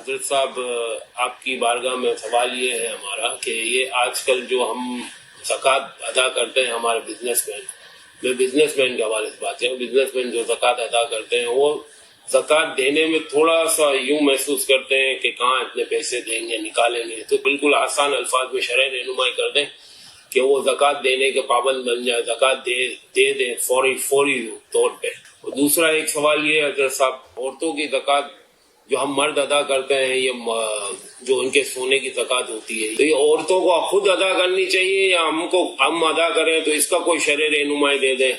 حضرت صاحب آپ کی بارگاہ میں سوال یہ ہے ہمارا کہ یہ آج کل جو ہم زکوٰۃ ادا کرتے ہیں ہمارے بزنس مین، میں بزنس مین کے حوالے سے بات ہے، بزنس مین جو زکوٰۃ ادا کرتے ہیں وہ زکوٰۃ دینے میں تھوڑا سا یوں محسوس کرتے ہیں کہ کہاں اتنے پیسے دیں گے نکالیں گے، تو بالکل آسان الفاظ میں شرح رہنمائی کر دیں کہ وہ زکوٰۃ دینے کے پابند بن جائے، زکوٰۃ دے دیں فوری طور پہ۔ اور دوسرا ایک سوال یہ ہے حضرت صاحب، عورتوں کی زکوٰۃ جو ہم مرد ادا کرتے ہیں، یہ جو ان کے سونے کی زکوٰۃ ہوتی ہے، تو یہ عورتوں کو خود ادا کرنی چاہیے یا ہم ادا کریں؟ تو اس کا کوئی شرح رہنمائی دے دیں۔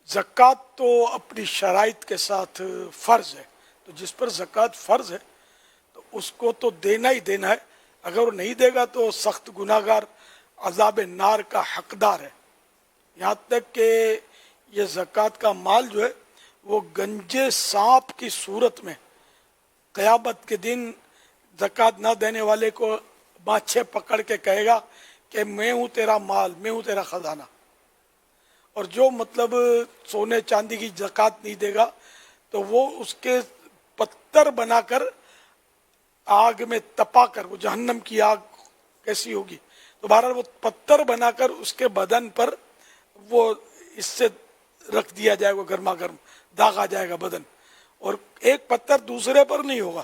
زکوٰۃ تو اپنی شرائط کے ساتھ فرض ہے، تو جس پر زکوٰۃ فرض ہے تو اس کو تو دینا ہی دینا ہے، اگر وہ نہیں دے گا تو سخت گناہگار عذاب نار کا حقدار ہے۔ یہاں تک کہ یہ زکوٰۃ کا مال جو ہے وہ گنجے سانپ کی صورت میں قیامت کے دن زکوٰۃ نہ دینے والے کو ماچھے پکڑ کے کہے گا کہ میں ہوں تیرا مال، میں ہوں تیرا خزانہ۔ اور جو مطلب سونے چاندی کی زکوٰۃ نہیں دے گا تو وہ اس کے پتھر بنا کر آگ میں تپا کر، وہ جہنم کی آگ کیسی ہوگی، تو بہرحال وہ پتھر بنا کر اس کے بدن پر وہ اس سے رکھ دیا جائے گا، گرما گرم داغ آ جائے گا بدن، اور ایک پتھر دوسرے پر نہیں ہوگا،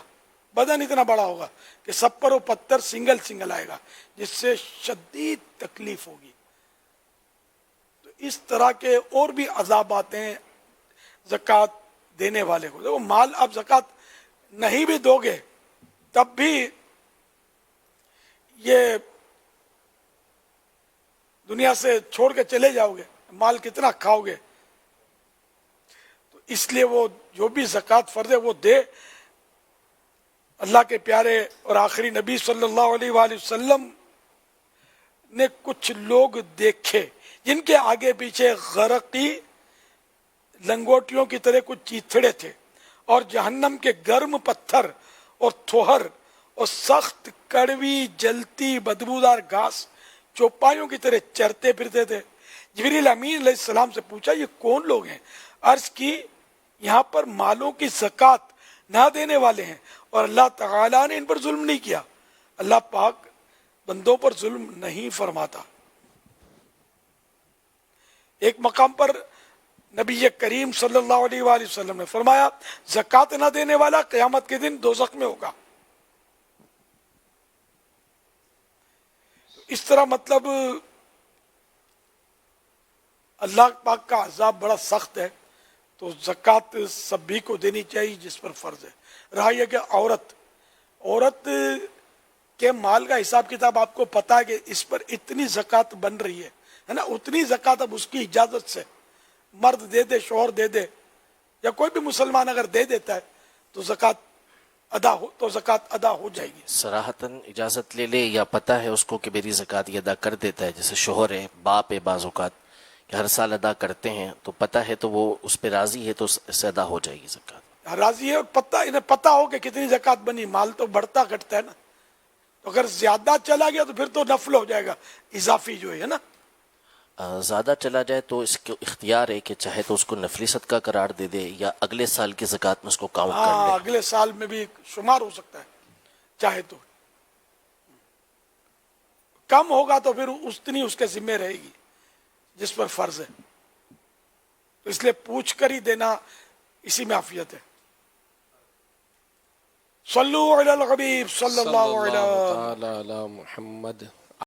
بدن اتنا بڑا ہوگا کہ سب پر وہ پتھر سنگل آئے گا، جس سے شدید تکلیف ہوگی۔ تو اس طرح کے اور بھی عذابات ہیں زکوٰۃ دینے والے کو۔ وہ مال آپ زکوٰۃ نہیں بھی دو گے تب بھی یہ دنیا سے چھوڑ کے چلے جاؤ گے، مال کتنا کھاؤ گے؟ تو اس لیے وہ جو بھی زکوٰۃ فرض ہے وہ دے۔ اللہ کے پیارے اور آخری نبی صلی اللہ علیہ وآلہ وسلم نے کچھ لوگ دیکھے جن کے آگے پیچھے غرقی لنگوٹیوں کی طرح کچھ چیتھڑے تھے، اور جہنم کے گرم پتھر اور تھوہر اور سخت کڑوی جلتی بدبودار گھاس چوپایوں کی طرح چرتے پھرتے تھے۔ جبریل امین علیہ السلام سے پوچھا یہ کون لوگ ہیں؟ عرض کی یہاں پر مالوں کی زکوٰۃ نہ دینے والے ہیں، اور اللہ تعالیٰ نے ان پر ظلم نہیں کیا۔ اللہ پاک بندوں پر ظلم نہیں فرماتا۔ ایک مقام پر نبی کریم صلی اللہ علیہ وآلہ وسلم نے فرمایا زکوٰۃ نہ دینے والا قیامت کے دن دوزخ میں ہوگا۔ اس طرح مطلب اللہ پاک کا عذاب بڑا سخت ہے، تو زکوٰۃ سبھی کو دینی چاہیے جس پر فرض ہے۔ رہا یہ کہ عورت کے مال کا حساب کتاب آپ کو پتا ہے کہ اس پر اتنی زکوٰۃ بن رہی ہے نا، اتنی زکوٰۃ اب اس کی اجازت سے مرد دے دے، شوہر دے دے، یا کوئی بھی مسلمان اگر دے دیتا ہے تو زکوٰۃ ادا ہو جائے گی۔ صراحتاً اجازت لے لے یا پتہ ہے اس کو کہ میری زکوٰۃ یہ ادا کر دیتا ہے، جیسے شوہر ہے، باپ ہے، بعض اوقات کہ ہر سال ادا کرتے ہیں، تو پتہ ہے تو وہ اس پہ راضی ہے تو اس سے ادا ہو جائے گی زکوٰۃ۔ راضی ہے، انہیں پتہ ہو کہ کتنی زکوٰۃ بنی، مال تو بڑھتا گھٹتا ہے نا، تو اگر زیادہ چلا گیا تو پھر تو نفل ہو جائے گا، اضافی جو ہے نا۔ زیادہ چلا جائے تو اس کو اختیار ہے کہ چاہے تو اس کو نفلی صدقہ قرار دے دے یا اگلے سال کی زکوٰۃ میں اس کو کاؤنٹ کر لے۔ اگلے سال میں بھی شمار ہو سکتا ہے چاہے تو۔ کم ہوگا تو پھر اتنی اس کے ذمہ رہے گی جس پر فرض ہے، تو اس لیے پوچھ کر ہی دینا، اسی میں عافیت ہے۔ صلو علی الحبیب صلی اللہ علیہ علی محمد۔